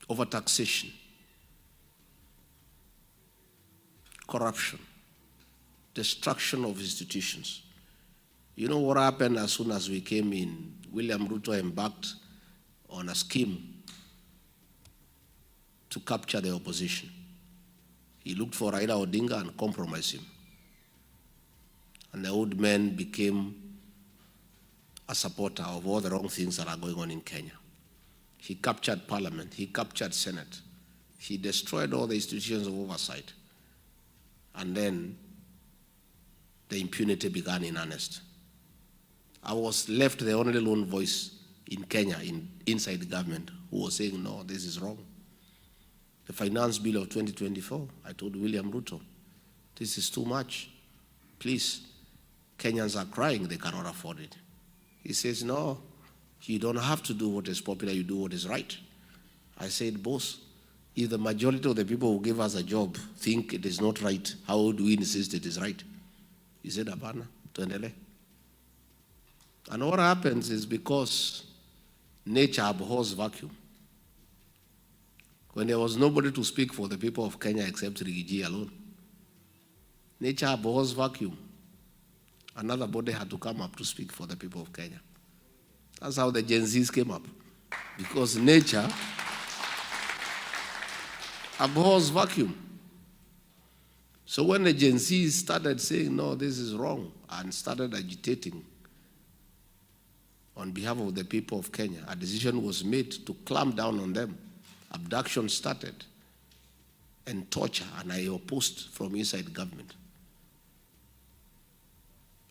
overtaxation, corruption, destruction of institutions. You know what happened as soon as we came in? William Ruto embarked on a scheme to capture the opposition. He looked for Raila Odinga and compromised him. And the old man became a supporter of all the wrong things that are going on in Kenya. He captured Parliament, he captured Senate, he destroyed all the institutions of oversight. And then the impunity began in earnest. I was left the only lone voice in Kenya, inside the government, who was saying, no, this is wrong. The finance bill of 2024, I told William Ruto, this is too much. Please, Kenyans are crying, they cannot afford it. He says, no, you don't have to do what is popular, you do what is right. I said, boss, if the majority of the people who give us a job think it is not right, how do we insist it is right? He said, Abana, tuendele. And what happens is because nature abhors vacuum. When there was nobody to speak for the people of Kenya except Rigiji alone, nature abhors vacuum. Another body had to come up to speak for the people of Kenya. That's how the Genzs came up. Because nature abhors vacuum. So when the Genzs started saying, no, this is wrong, and started agitating on behalf of the people of Kenya, a decision was made to clamp down on them. Abduction started, and torture, and I opposed from inside government.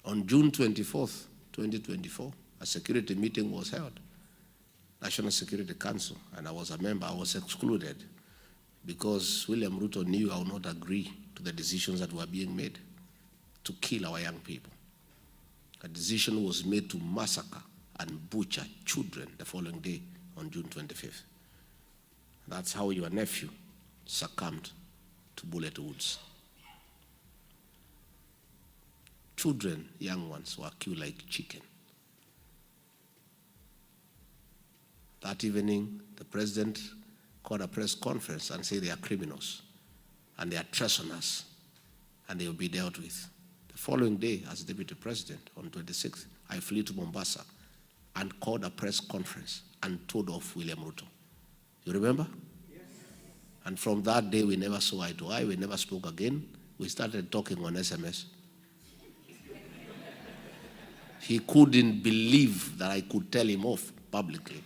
On June 24th, 2024, a security meeting was held, National Security Council, and I was a member. I was excluded because William Ruto knew I would not agree to the decisions that were being made to kill our young people. A decision was made to massacre and butcher children the following day on June 25th. That's how your nephew succumbed to bullet wounds. Children, young ones, were killed like chicken. That evening, the president called a press conference and said they are criminals and they are treasoners and they will be dealt with. The following day, as deputy president, on 26th, I flew to Mombasa and called a press conference and told off William Ruto. You remember? Yes. And from that day, we never saw eye to eye. We never spoke again. We started talking on SMS. He couldn't believe that I could tell him off publicly.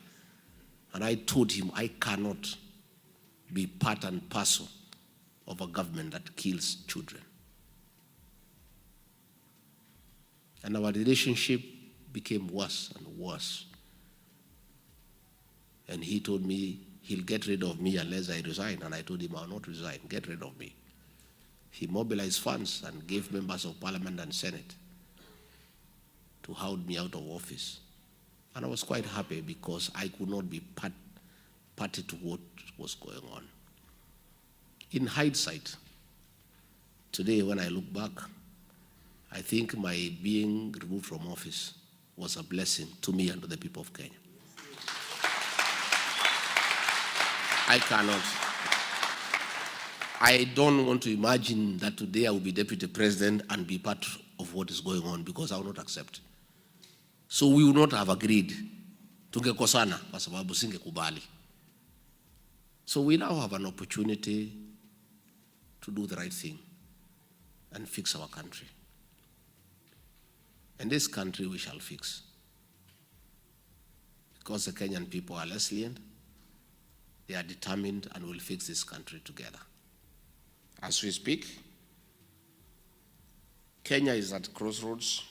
And I told him I cannot be part and parcel of a government that kills children. And our relationship became worse and worse. And he told me he'll get rid of me unless I resign. And I told him I'll not resign, get rid of me. He mobilized funds and gave members of parliament and senate to hold me out of office. And I was quite happy because I could not be party to what was going on. In hindsight, today when I look back, I think my being removed from office was a blessing to me and to the people of Kenya. I don't want to imagine that today I will be deputy president and be part of what is going on because I will not accept. So we would not have agreed. Tungekosana kwa sababu singekubali. So we now have an opportunity to do the right thing and fix our country. And this country we shall fix. Because the Kenyan people are resilient, they are determined and will fix this country together. As we speak, Kenya is at crossroads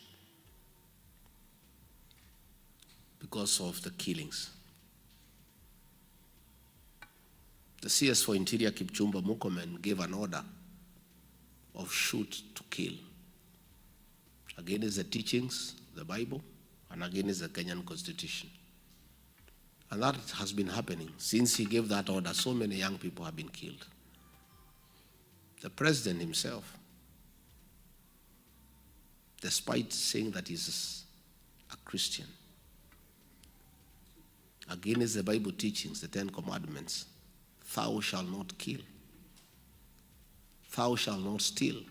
because of the killings. The CS for Interior, Kipchumba Murkomen, gave an order of shoot to kill. Against the teachings, the Bible, and against the Kenyan Constitution. And that has been happening. Since he gave that order, so many young people have been killed. The president himself, despite saying that he's a Christian, against the Bible teachings, the 10 Commandments, thou shalt not kill, thou shalt not steal,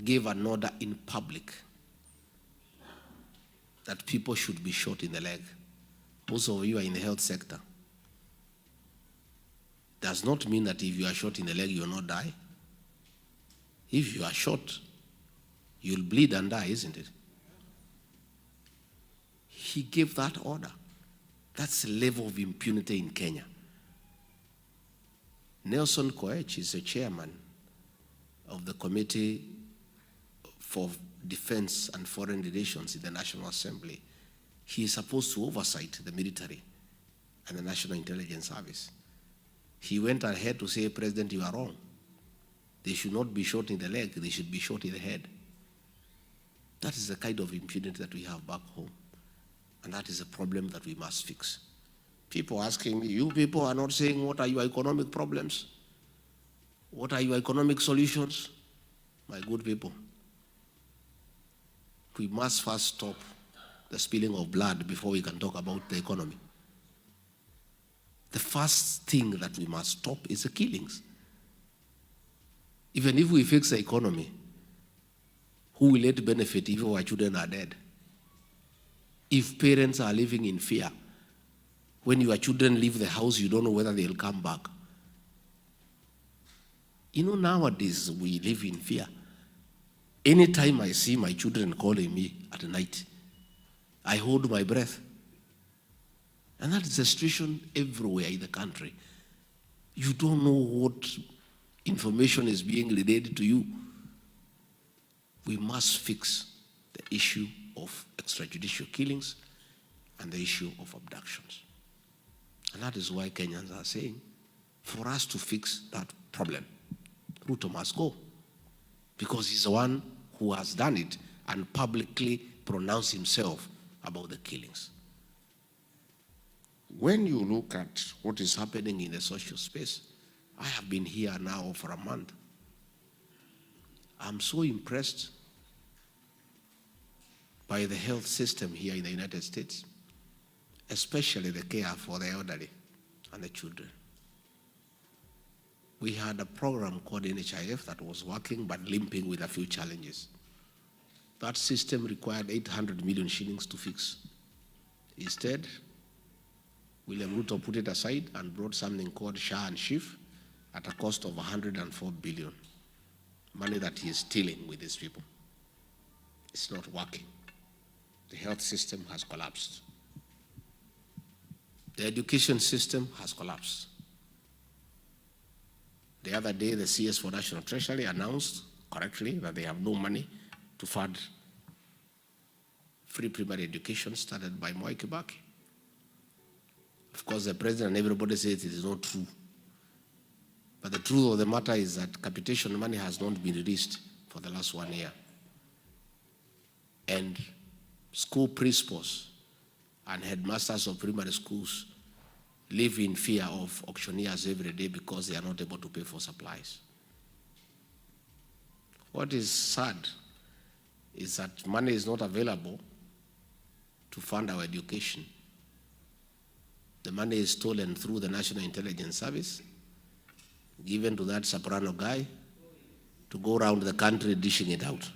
gave an order in public that people should be shot in the leg. Most of you are in the health sector. Does not mean that if you are shot in the leg, you will not die. If you are shot, you'll bleed and die, isn't it? He gave that order. That's the level of impunity in Kenya. Nelson Koech is the chairman of the Committee for Defense and Foreign Relations in the National Assembly. He is supposed to oversight the military and the National Intelligence Service. He went ahead to say, President, you are wrong. They should not be shot in the leg, they should be shot in the head. That is the kind of impunity that we have back home. And that is a problem that we must fix. People asking me, you people are not saying what are your economic problems? What are your economic solutions? My good people, we must first stop the spilling of blood before we can talk about the economy. The first thing that we must stop is the killings. Even if we fix the economy, who will it benefit if our children are dead? If parents are living in fear, when your children leave the house, you don't know whether they'll come back. You know, nowadays we live in fear. Anytime I see my children calling me at night, I hold my breath. And that is the situation everywhere in the country. You don't know what information is being relayed to you. We must fix the issue of extrajudicial killings and the issue of abductions. And that is why Kenyans are saying, for us to fix that problem, Ruto must go. Because he's the one who has done it and publicly pronounced himself about the killings. When you look at what is happening in the social space, I have been here now for a month. I'm so impressed by the health system here in the United States, especially the care for the elderly and the children. We had a program called NHIF that was working but limping with a few challenges. That system required 800 million shillings to fix. Instead, William Ruto put it aside and brought something called SHA and SHIF at a cost of 104 billion. Money that he is stealing with these people. It's not working. The health system has collapsed. The education system has collapsed. The other day, the CS for National Treasury announced correctly that they have no money to fund free primary education started by Mwai Kibaki. Of course, the president and everybody says it is not true. But the truth of the matter is that capitation money has not been released for the last 1 year. And school principals and headmasters of primary schools live in fear of auctioneers every day because they are not able to pay for supplies. What is sad is that money is not available to fund our education. The money is stolen through the National Intelligence Service, given to that soprano guy to go around the country dishing it out.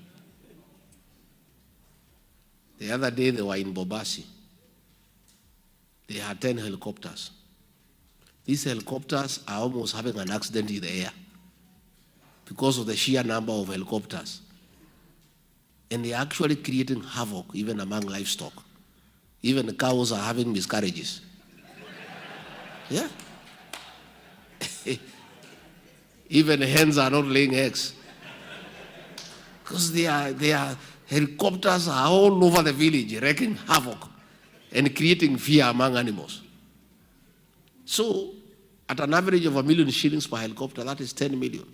The other day they were in Bobasi. They had 10 helicopters. These helicopters are almost having an accident in the air because of the sheer number of helicopters. And they're actually creating havoc even among livestock. Even the cows are having miscarriages. Yeah. Even hens are not laying eggs. Because their helicopters are all over the village, wreaking havoc and creating fear among animals. So, at an average of 1 million shillings per helicopter, that is 10 million.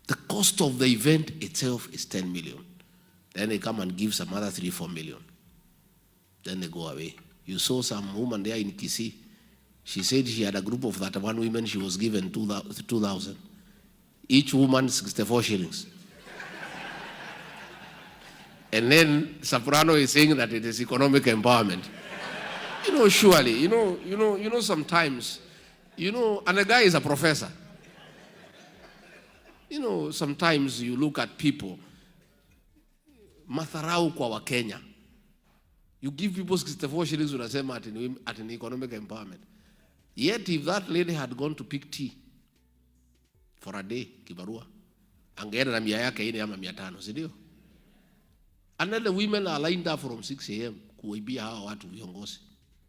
The cost of the event itself is 10 million. Then they come and give some other 3-4 million. Then they go away. You saw some woman there in Kisii. She said she had a group of 31 women. She was given 2,000. Each woman 64 shillings. And then Soprano is saying that it is economic empowerment. Surely, sometimes, and the guy is a professor. Sometimes you look at people, matharau kwa Wakenya. You give people 64 shillings unasema at an economic empowerment. Yet if that lady had gone to pick tea for a day, kibarua, angeenda na 100 yake ine ama 500, si ndio? And then the women are lined up from 6 a.m. kuibia hawa watu viongozi,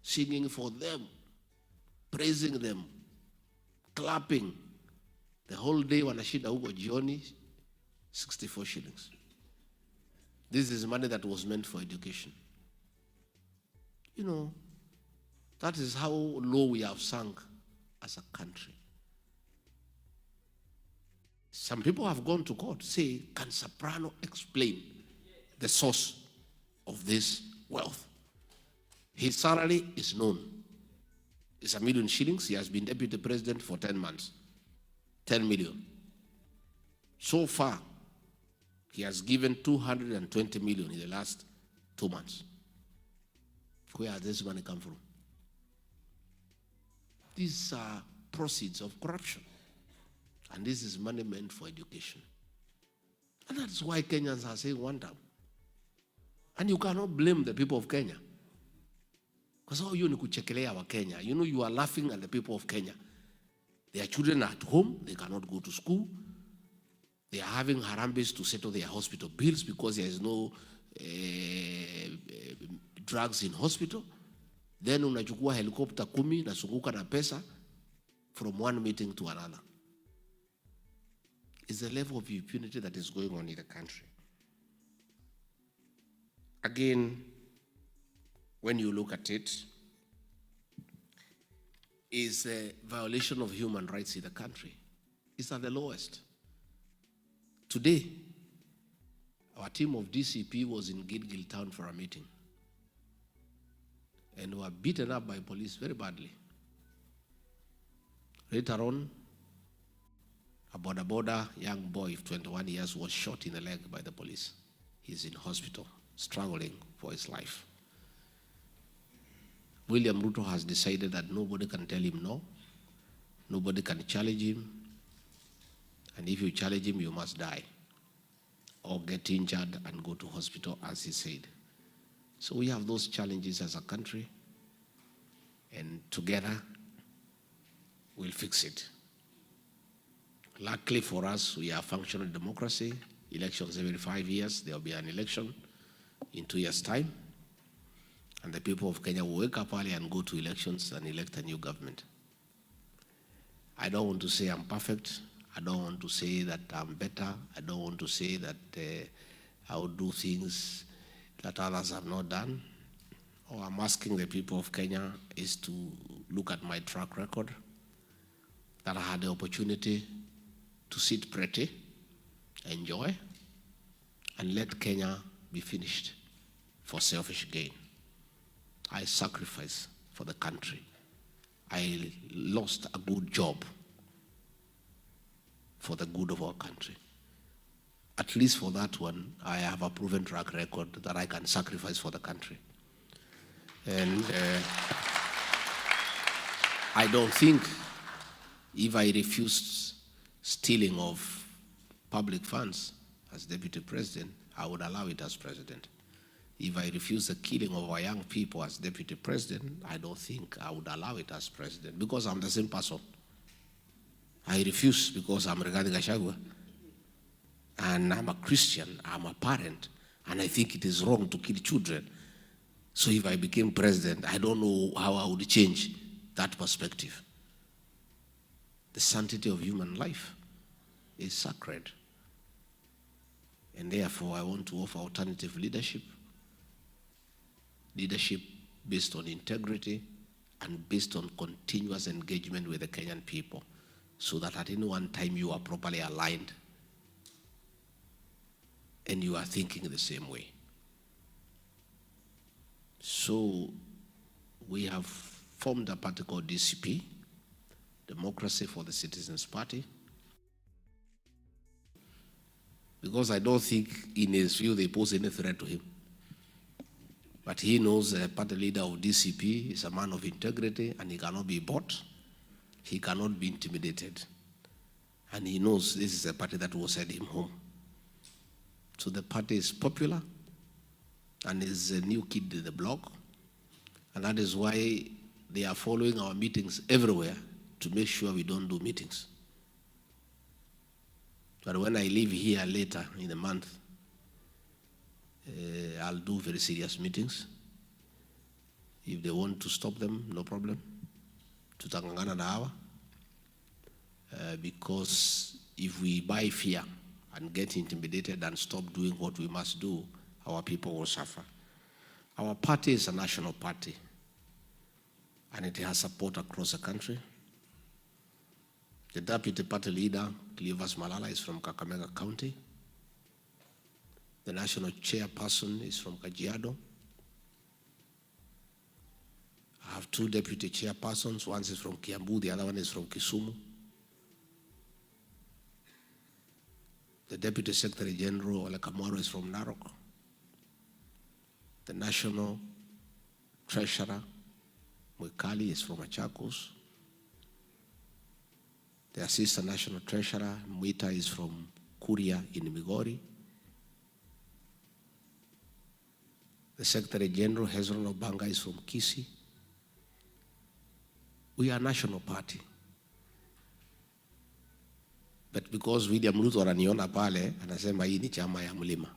singing for them, praising them, clapping. The whole day wanashinda huko jioni, 64 shillings. This is money that was meant for education. That is how low we have sunk as a country. Some people have gone to court, say, can Soprano explain the source of this wealth? His salary is known. It's 1 million shillings. He has been deputy president for 10 months. 10 million. So far, he has given 220 million in the last 2 months. Where has this money come from? These are proceeds of corruption. And this is money meant for education. And that's why Kenyans are saying one down. And you cannot blame the people of Kenya. Because all you kuchekelea wa Kenya. You are laughing at the people of Kenya. Their children are at home. They cannot go to school. They are having harambes to settle their hospital bills because there is no drugs in hospital. Then unachukua helicopter 10 nasunguka na pesa from one meeting to another. It's the level of impunity that is going on in the country. Again, when you look at it, is a violation of human rights in the country. It's at the lowest. Today, our team of DCP was in Gilgil town for a meeting and were beaten up by police very badly. Later on, a border young boy of 21 years was shot in the leg by the police. He's in hospital, struggling for his life. William Ruto has decided that nobody can tell him no, nobody can challenge him, and if you challenge him, you must die or get injured and go to hospital, as he said. So we have those challenges as a country, and together we'll fix it. Luckily for us, we are a functional democracy. Elections every 5 years. There will be an election in 2 years' time. And the people of Kenya will wake up early and go to elections and elect a new government. I don't want to say I'm perfect. I don't want to say that I'm better. I don't want to say that I will do things that others have not done. All I'm asking the people of Kenya is to look at my track record, that I had the opportunity to sit pretty, enjoy, and let Kenya be finished for selfish gain. I sacrificed for the country. I lost a good job for the good of our country. At least for that one, I have a proven track record that I can sacrifice for the country. And I don't think if I refused stealing of public funds as deputy president, I would allow it as president. If I refuse the killing of our young people as deputy president, I don't think I would allow it as president, because I'm the same person. I refuse because I'm regarding Gachagua, and I'm a Christian, I'm a parent, and I think it is wrong to kill children. So if I became president, I don't know how I would change that perspective. The sanctity of human life is sacred. And therefore, I want to offer alternative leadership based on integrity and based on continuous engagement with the Kenyan people, so that at any one time you are properly aligned and you are thinking the same way. So we have formed a party called DCP, Democracy for the Citizens Party, because I don't think in his view they pose any threat to him. But he knows the party leader of DCP is a man of integrity and he cannot be bought. He cannot be intimidated. And he knows this is a party that will send him home. So the party is popular and is a new kid in the block. And that is why they are following our meetings everywhere to make sure we don't do meetings. But when I leave here later in the month, I'll do very serious meetings. If they want to stop them, no problem. Tutangangana na hawa. Because if we buy fear and get intimidated and stop doing what we must do, our people will suffer. Our party is a national party, and it has support across the country. The deputy party leader, Cleophas Malala, is from Kakamega County. The national chairperson is from Kajiado. I have two deputy chairpersons. One is from Kiambu, the other one is from Kisumu. The Deputy Secretary General, Ole Kamwaro, is from Narok. The National Treasurer, Mwikali, is from Machakos. The Assistant National Treasurer, Mwita, is from Kuria in Migori. The Secretary General, Hezron Obanga, is from Kisii. We are a national party. But because William Ruto ananiona pale, anasema hii ni chama ya mlima.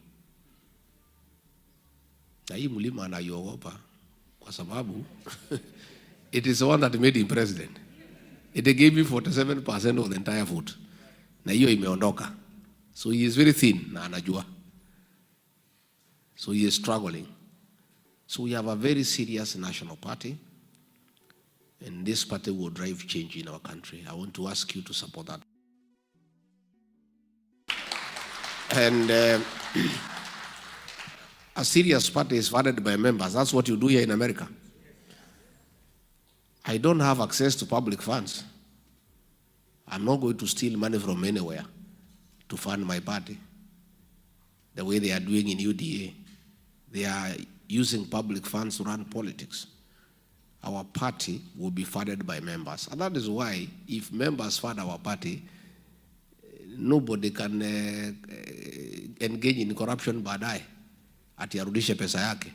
Na hii mlima anaiogopa kwa sababu it is the one that made him president. It gave me 47% of the entire vote. Na hiyo imeondoka. So he is very thin na anajua. So he is struggling. So we have a very serious national party, and this party will drive change in our country. I want to ask you to support that. And a serious party is funded by members. That's what you do here in America. I don't have access to public funds. I'm not going to steal money from anywhere to fund my party. The way they are doing in UDA, they are using public funds to run politics. Our party will be funded by members. And that is why if members fund our party, nobody can engage in corruption baadaye ati arudishe pesa yake.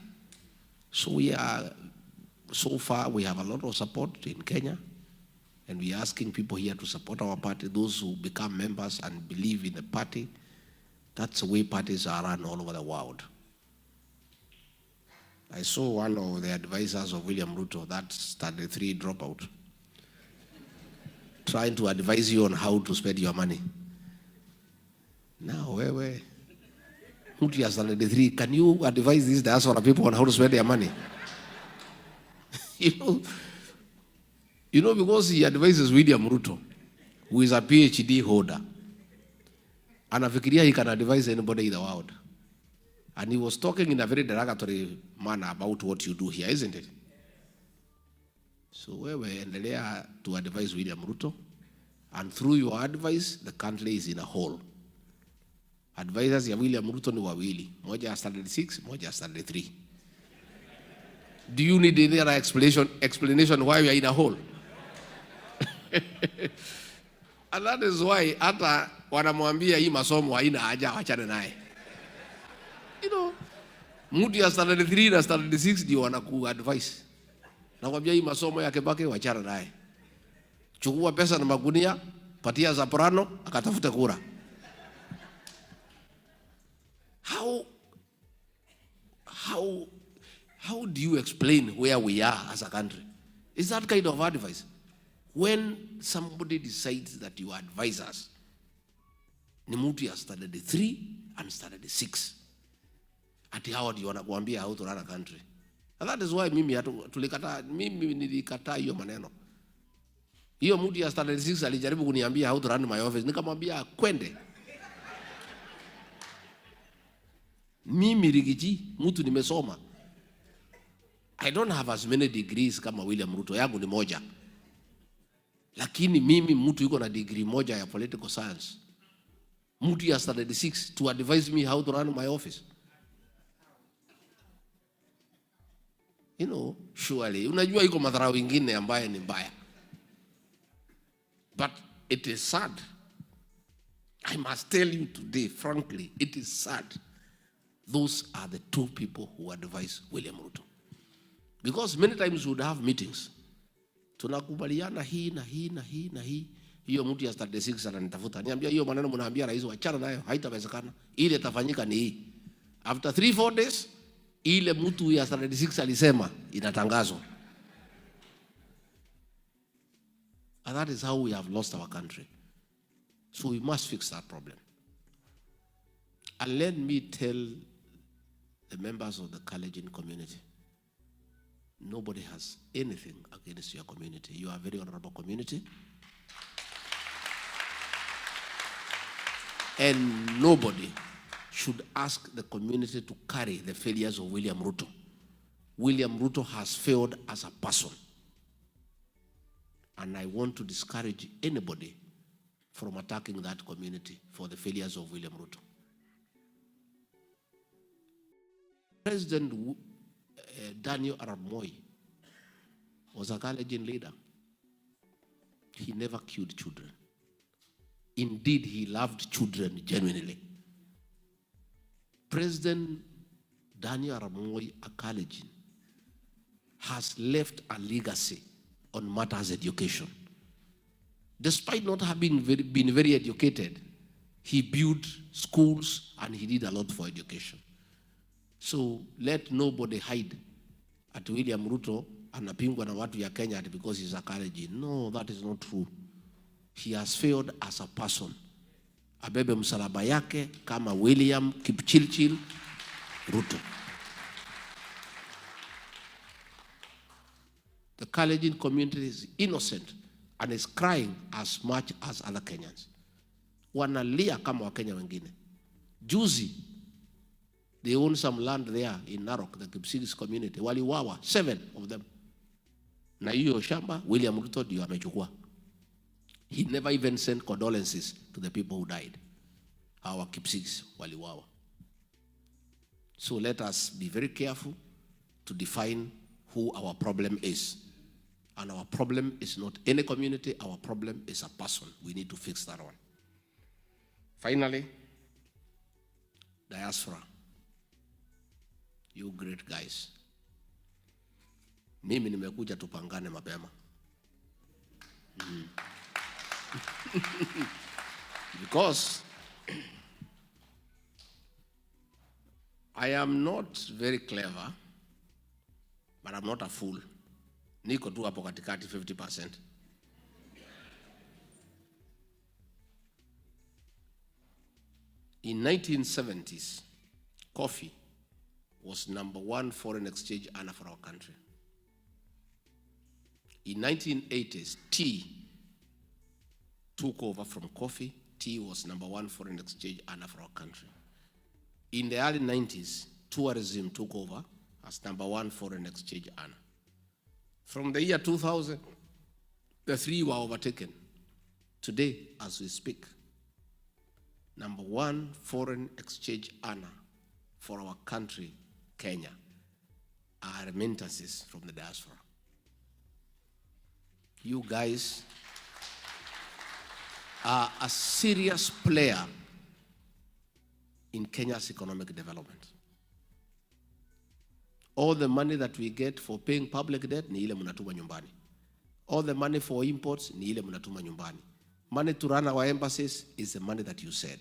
So far we have a lot of support in Kenya, and we are asking people here to support our party, those who become members and believe in the party. That's the way parties are run all over the world. I saw one of the advisors of William Ruto, that standard 3 dropout, trying to advise you on how to spend your money. Now, where? Muti has standard 3. Can you advise these diaspora people on how to spend their money? you know, because he advises William Ruto, who is a PhD holder, anafikiria he can advise anybody in the world. And he was talking in a very derogatory manner about what you do here, isn't it? So we endelea to advise William Ruto, and through your advice, the country is in a hole. Advisors ya William Ruto ni wawili, moja standard 6, moja standard 3. Do you need any other explanation why we are in a hole? And that is why hata wanamwambia hii masomo haina haja, wachane naye. You know, mtu ya standard 3 na standard 6 ndio wanaku advice. Nakwambia hii masomo yake baki wachana naye. Chukua pesa na magunia, patia Zaprano, akatafute kura. How do you explain where we are as a country? Is that kind of advice? When somebody decides that you advise us, ni mtu ya standard 3 and standard 6. Ati hawa ndio wanakuambia how to run a country. And that is why mimi nilikataa hiyo maneno. Hiyo mtu ya standard 6 alijaribu kuniambia how to run my office. Nikamwambia kwende. Mimi Rigiji, mtu nimesoma. I don't have as many degrees kama William Ruto, yangu ni moja. Lakini mimi mtu yuko na degree moja ya political science. Mtu ya standard 6 to advise me how to run my office. surely. Unajua iko madharau ingine ambaye ni mbaya. But it is sad. I must tell you today, frankly, it is sad. Those are the two people who advise William Ruto. Because many times we would have meetings. Tunakubaliana hii na hii na hii na hii. Hiyo mtu ya 36 ananitafuta. Niambia hiyo maneno mnaambia rais wachana nayo, haitawezekana. Ile itafanyika ni hii. After 3-4 days, ile mtu ya 36 alisema inatangazwa. And that is how we have lost our country. So we must fix that problem. And let me tell the members of the Kalenjin community, nobody has anything against your community. You are a very honorable community. And nobody should ask the community to carry the failures of William Ruto. William Ruto has failed as a person. And I want to discourage anybody from attacking that community for the failures of William Ruto. President Daniel Arap Moi was a Kalenjin leader. He never killed children. Indeed, he loved children genuinely. President Daniel Arap Moi, a Kalenjin, has left a legacy on matters education. Despite not having been very educated, he built schools and he did a lot for education. So let nobody hide at William Ruto anapingwa na watu ya Kenya because he's a Kalenjin. No, that is not true. He has failed as a person. Abebe msalaba yake kama William Kipchirchir Ruto. The Kalenjin community is innocent and is crying as much as other Kenyans. Wanalia kama Wakenya wengine. Juzi, they own some land there in Narok, the Kipsigis community. Waliwawa, 7 of them. Na hiyo shamba, William Ruto ndio amechukua. He never even sent condolences to the people who died. Our Kipsigis waliwawa. So let us be very careful to define who our problem is. And our problem is not any community, our problem is a person. We need to fix that one. Finally, Diaspora. You great guys. Mimi nimekuja tupangane mapema. Because I am not very clever, but I'm not a fool. Niko tu hapo katikati 50%. In 1970s, coffee was #1 foreign exchange earner for our country. In 1980s, tea took over from coffee. Tea was #1 foreign exchange earner for our country. In the early 90s, tourism took over as #1 foreign exchange earner. From the year 2000, the three were overtaken. Today, as we speak, #1 foreign exchange earner for our country, Kenya, are remittances from the diaspora. You guys are a serious player in Kenya's economic development. All the money that we get for paying public debt ni ile mnatuma nyumbani. All the money for imports ni ile mnatuma nyumbani. Money to run our embassies is the money that you said.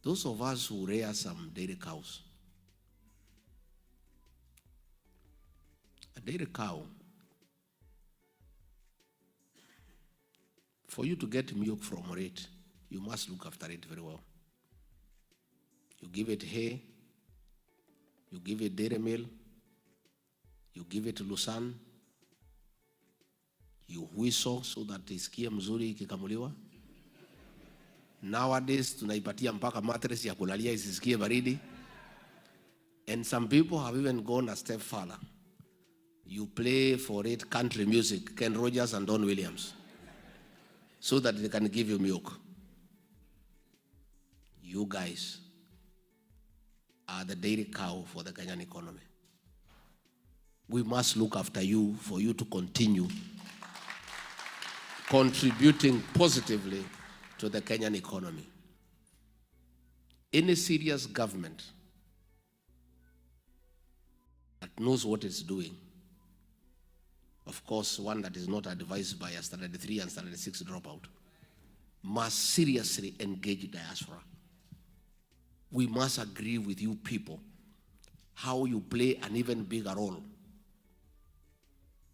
Those of us who rear some dairy cows, a dairy cow, for you to get milk from it, you must look after it very well. You give it hay, you give it dairy meal, you give it Lusan, you whistle so that isikie mzuri ikikamuliwa. Nowadays, tunaipatia mpaka mattress ya kulalia isisikie baridi. And some people have even gone a step further. You play for it country music, Ken Rogers and Don Williams, so that they can give you milk. You guys are the dairy cow for the Kenyan economy. we must look after you for you to continue contributing positively to the Kenyan economy. Any serious government that knows what it's doing, of course, one that is not advised by a Standard 3 and Standard 6 dropout, must seriously engage diaspora. We must agree with you people how you play an even bigger role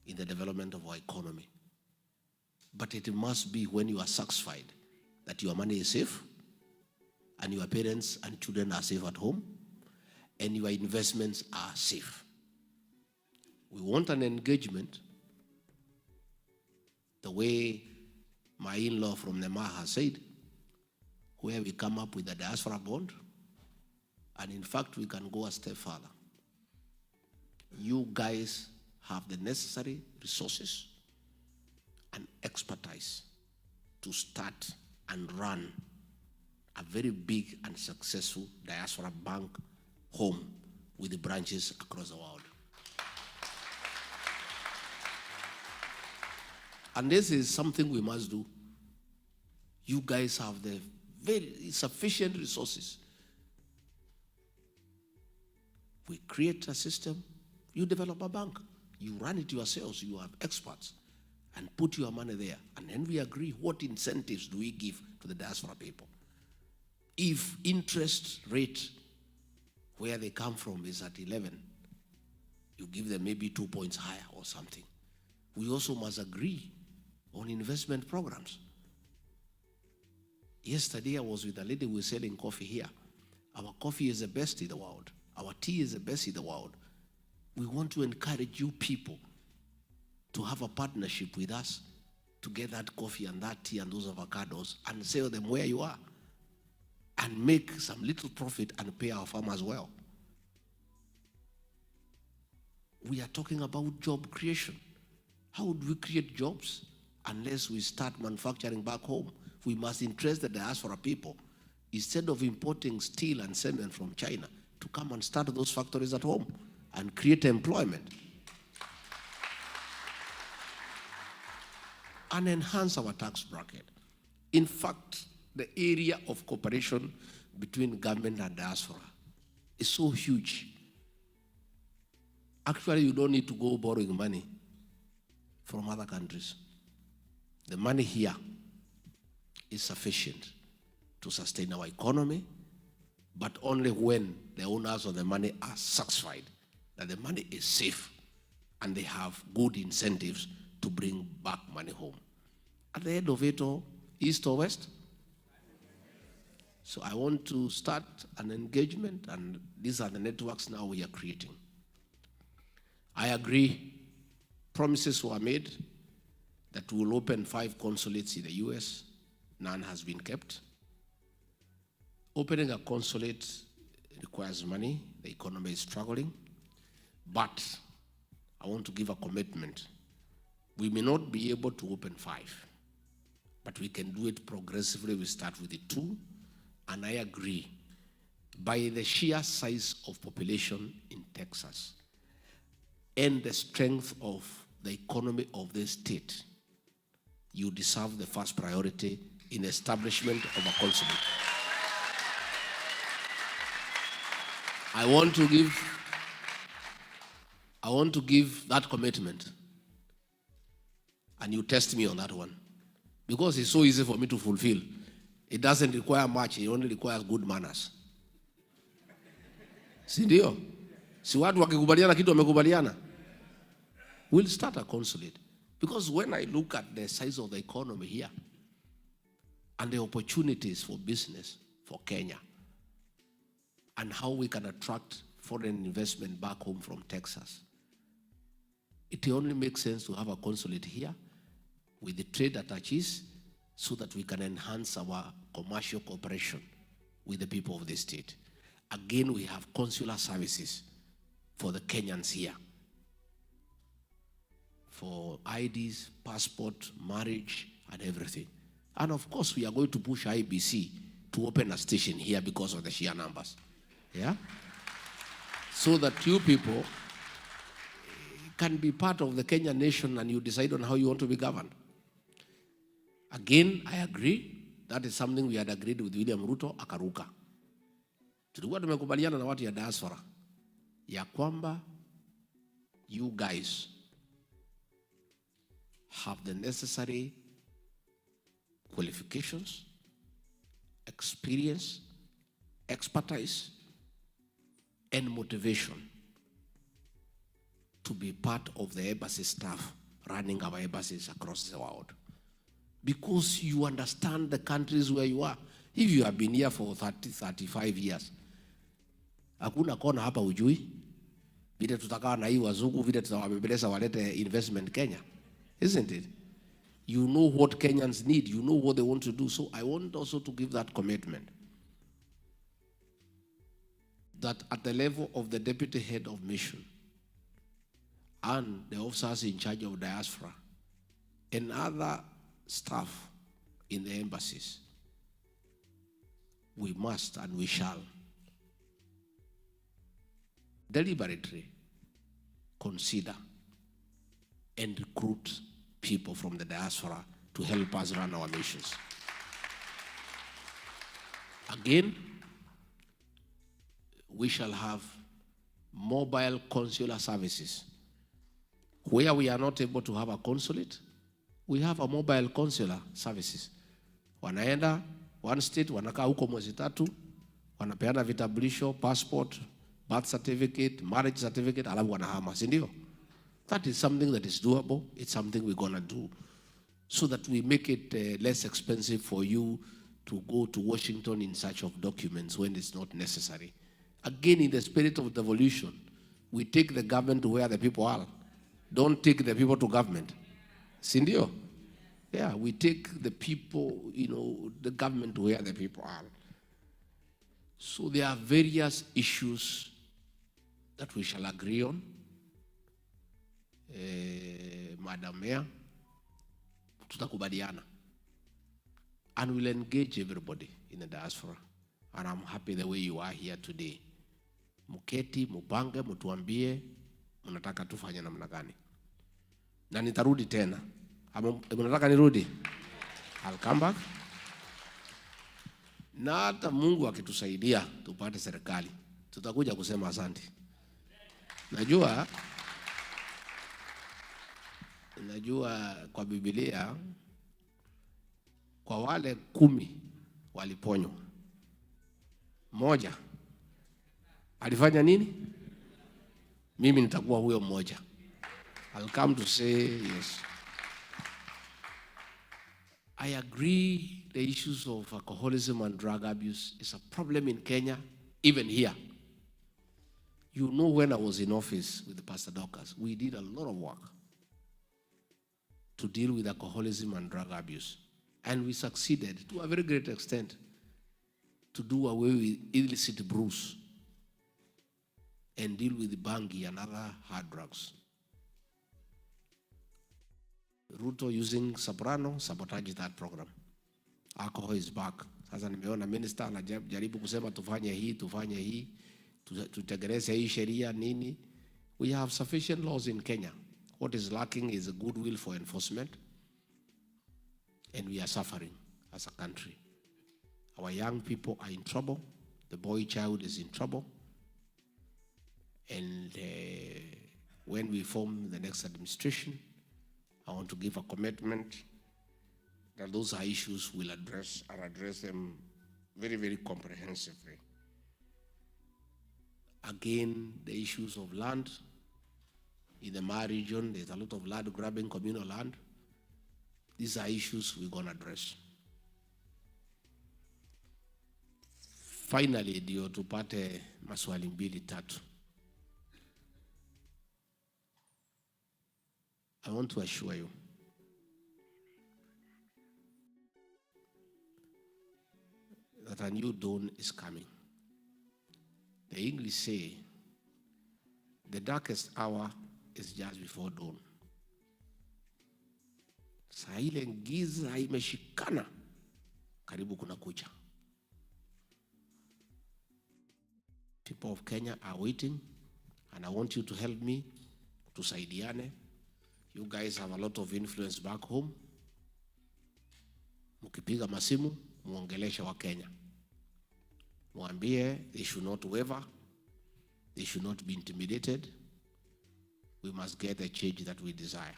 in the development of our economy. But it must be when you are satisfied that your money is safe, and your parents and children are safe at home, and your investments are safe. We want an engagement the way my in-law from Nema has said, where we come up with a diaspora bond, and in fact we can go a step further. You guys have the necessary resources and expertise to start and run a very big and successful diaspora bank home with the branches across the world. And this is something we must do. You guys have the very sufficient resources. We create a system, you develop a bank, you run it yourselves, you have experts, and put your money there. And then we agree what incentives do we give to the diaspora people. If interest rate where they come from is at 11, you give them maybe 2 points higher or something. We also must agree on investment programs. Yesterday I was with a lady who was selling coffee here. Our coffee is the best in the world. Our tea is the best in the world. We want to encourage you people to have a partnership with us to get that coffee and that tea and those avocados and sell them where you are and make some little profit and pay our farmers well. We are talking about job creation. How would we create jobs unless we start manufacturing back home? We must interest the diaspora people, instead of importing steel and cement from China, to come and start those factories at home and create employment and enhance our tax bracket. In fact, the area of cooperation between government and diaspora is so huge. Actually, you don't need to go borrowing money from other countries. The money here is sufficient to sustain our economy, but only when the owners of the money are satisfied that the money is safe and they have good incentives to bring back money home. At the end of it all, east or west? So I want to start an engagement, and these are the networks now we are creating. I agree, promises were made that we will open 5 consulates in the US. None has been kept. Opening a consulate requires money. The economy is struggling. But I want to give a commitment. We may not be able to open 5, but we can do it progressively. We start with the 2, and I agree. By the sheer size of population in Texas and the strength of the economy of this state, you deserve the first priority in establishment of a consulate. I want to give that commitment, and you test me on that one, because it's so easy for me to fulfill. It doesn't require much, it only requires good manners. Si ndio? Si watu wakikubaliana kitu wamekubaliana. We'll start a consulate, because when I look at the size of the economy here and the opportunities for business for Kenya, and how we can attract foreign investment back home from Texas, it only makes sense to have a consulate here with the trade attaches so that we can enhance our commercial cooperation with the people of the state. Again, we have consular services for the Kenyans here, for IDs, passport, marriage, and everything. And of course, we are going to push IBC to open a station here because of the sheer numbers. Yeah? So that you people can be part of the Kenyan nation and you decide on how you want to be governed. Again, I agree. That is something we had agreed with William Ruto, akaruka. Tulikuwa tumekubaliana na watu ya diaspora ya kwamba you guys have the necessary qualifications, experience, expertise, and motivation to be part of the embassy staff running our embassies across the world. Because you understand the countries where you are. If you have been here for 30, 35 years, hakuna kona hapa ujui, vile tutakaa na hii wazungu, vile tutawabembeleza walete investment Kenya. Isn't it? You know what Kenyans need. You know what they want to do. So I want also to give that commitment that at the level of the deputy head of mission and the officers in charge of diaspora and other staff in the embassies, we must and we shall deliberately consider and recruit people from the diaspora to help us run our missions. Again, we shall have mobile consular services. Where we are not able to have a consulate, we have a mobile consular services. Wanaenda one state, wanakaa huko mwezi 3, wanapeana vitambulisho, passport, birth certificate, marriage certificate, alafu wanahama, si ndio? That is something that is doable. It's something we're going to do so that we make it less expensive for you to go to Washington in search of documents when it's not necessary. Again, in the spirit of devolution, we take the government to where the people are. Don't take the people to government. Sindio? Yeah, we take the people, the government to where the people are. So there are various issues that we shall agree on. Madam Mayor, tutakubaliana. And we'll engage everybody in the diaspora. And I'm happy the way you are here today. Muketi, mupange, mutuambie, mnataka tufanye namna gani. Na nitarudi tena. Mnataka nirudi? I'll come back. Na hata Mungu akitusaidia tupate serikali, tutakuja kusema asante. Najua kwa Biblia kwa wale 10 waliponywa, mmoja alifanya nini? Mimi nitakuwa huyo mmoja. I'll come to say yes. I agree the issues of alcoholism and drug abuse is a problem in Kenya, even here. You know, when I was in office with Pastor Dorcas, we did a lot of work to deal with alcoholism and drug abuse. And we succeeded to a very great extent to do away with illicit brews and deal with the bangi and other hard drugs. Ruto using Soprano sabotaged that program. Alcohol is back. Sasa nimeona minister anajaribu kusema tufanye hii, tutekeleze hii sheria nini. We have sufficient laws in Kenya. What is lacking is a goodwill for enforcement. And we are suffering as a country. Our young people are in trouble. The boy child is in trouble. And when we form the next administration, I want to give a commitment that those are issues we'll address them very, very comprehensively. Again, the issues of land. In the Mara region, there's a lot of land grabbing, communal land. These are issues we're going to address. Finally, ndio tupate maswali 2-3. I want to assure you that a new dawn is coming. The English say, the darkest hour is just before dawn. Saa ile giza imeshikana, karibu kuna kucha. People of Kenya are waiting, and I want you to help me tusaidiane. You guys have a lot of influence back home. Mukipiga masimu, muongeleshe wa Kenya. Mwambie they should not waver. They should not be intimidated. We must get the change that we desire.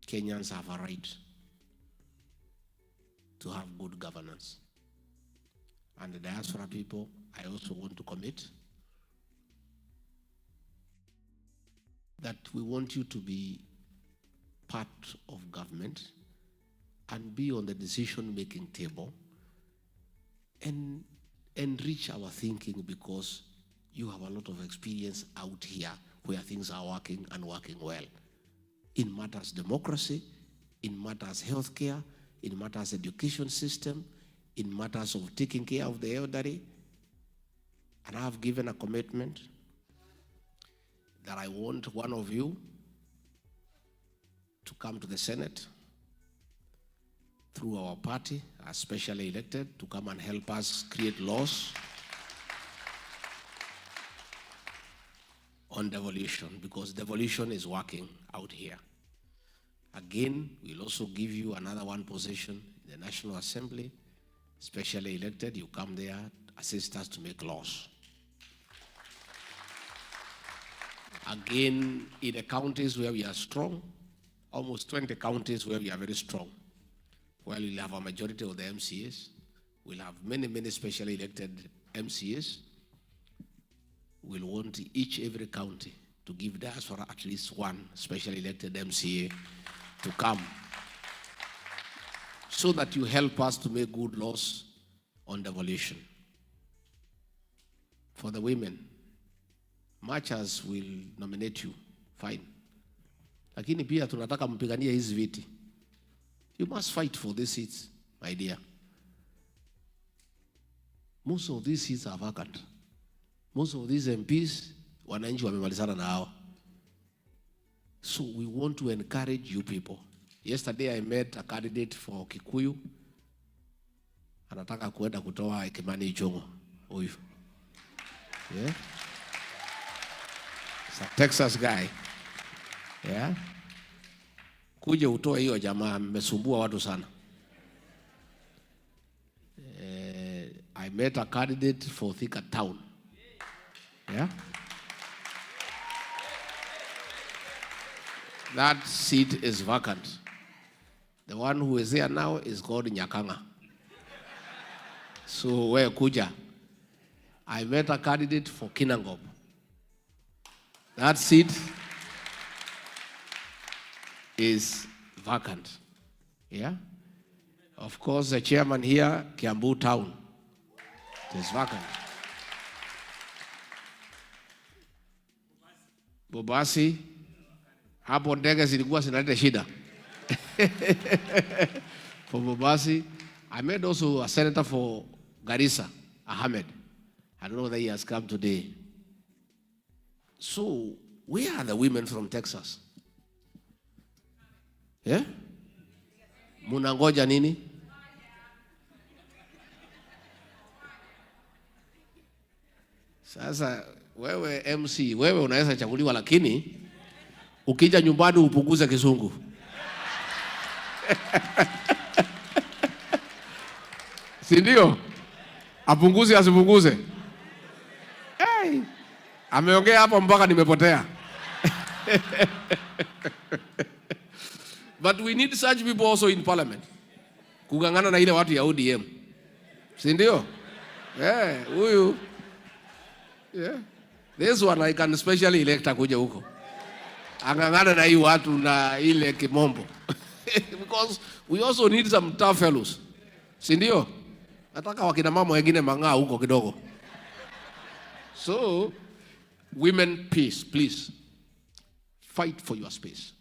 Kenyans have a right to have good governance. And the diaspora people, I also want to commit that we want you to be part of government and be on the decision-making table and enrich our thinking, because you have a lot of experience out here where things are working and working well. In matters democracy, in matters healthcare, in matters education system, in matters of taking care of the elderly. And I have given a commitment that I want one of you to come to the Senate through our party, as specially elected, to come and help us create laws on devolution, because devolution is working out here. Again, we'll also give you another one position in the National Assembly, specially elected. You come there, assist us to make laws. Again, in the counties where we are strong, almost 20 counties where we are very strong, well, we'll have a majority of the MCAs. We'll have many, many specially elected MCAs. We'll want every county to give Diaspora at least one specially elected MCA to come, so that you help us to make good laws on devolution. For the women, much as we'll nominate you, fine. Lakini pia tunataka mpiganie hizi viti. You must fight for these seats, my dear. Most of these seats are vacant. Most of these MPs, wananchi wamemalizana na hawa. So we want to encourage you people. Yesterday I met a candidate for Kikuyu. Anataka kuenda kutoa Kimani Ichung'wa. Huyu. Yeah. It's a Texas guy. Yeah. Kuja utoe hiyo jamaa, mmesumbua watu sana. I met a candidate for Thika Town. Yeah. That seat is vacant. The one who is there now is called Nyakanga. So where kuja? I met a candidate for Kinangop. That seat is vacant. Yeah. Of course, the chairman here, Kiambu Town, it is vacant. Bobasi, hapo ndege zilikuwa zinaleta shida. For Bobasi, I met also a senator for Garissa, Ahmed. I don't know whether he has come today. So, where are the women from Texas? Yeah? Munangoja nini? Sasa wewe MC, wewe unaweza chaguliwa, lakini ukija nyumbani upunguze kizungu. Si ndio? Apunguze asipunguze. Hey, ameongea hapo mpaka nimepotea. But we need such people also in parliament. Kugangana na ile watu ya ODM. Si ndio? Yeah, huyu. Yeah. This one I can specially elect kuja huko. Angangana na hii watu na ile kimombo. Because we also need some tough fellows. Si ndio? Nataka wakina mama wengine mang'aa huko kidogo. So, women, peace, please. Fight for your space.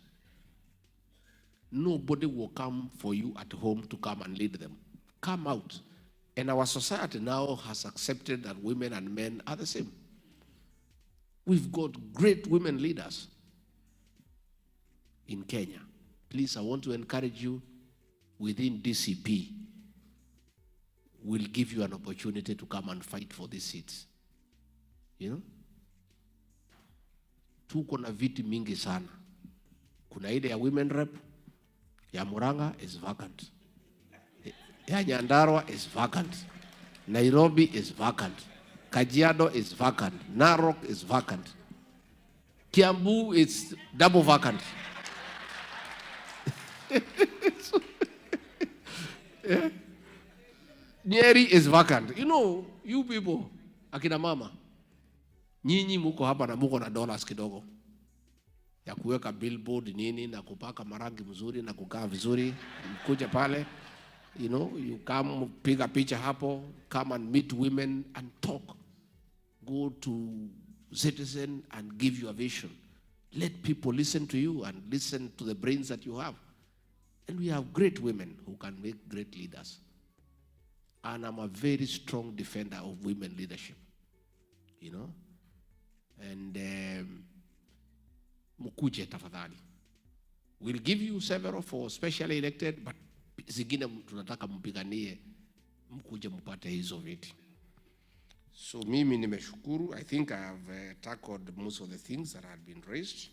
Nobody will come for you at home to come and lead them. Come out. And our society now has accepted that women and men are the same. We've got great women leaders in Kenya. Please, I want to encourage you, within DCP, we'll give you an opportunity to come and fight for these seats. You know? tuko na viti mingi sana. Kuna ile ya women rep, ya Murang'a is vacant. Ya Nyandarua is vacant. Nairobi is vacant. Kajiado is vacant. Narok is vacant. Kiambu is double vacant. Yeah. Nyeri is vacant. You know, you people, akina mama, nyinyi muko hapa na muko na dollars kidogo ya kuweka billboard nini na kupaka marangi mzuri na kukaa vizuri, mkuje pale, you know, you come piga picha hapo, come and meet women and talk. Go to Citizen and give your vision. Let people listen to you and listen to the brains that you have. And we have great women who can make great leaders. And I'm a very strong defender of women leadership, you know. And mukuje tafadhali. We'll give you several for specially elected, but zingine tunataka mpiganie, mkuje mpate hizo viti. So mimi nimeshukuru. I think I have tackled most of the things that had been raised.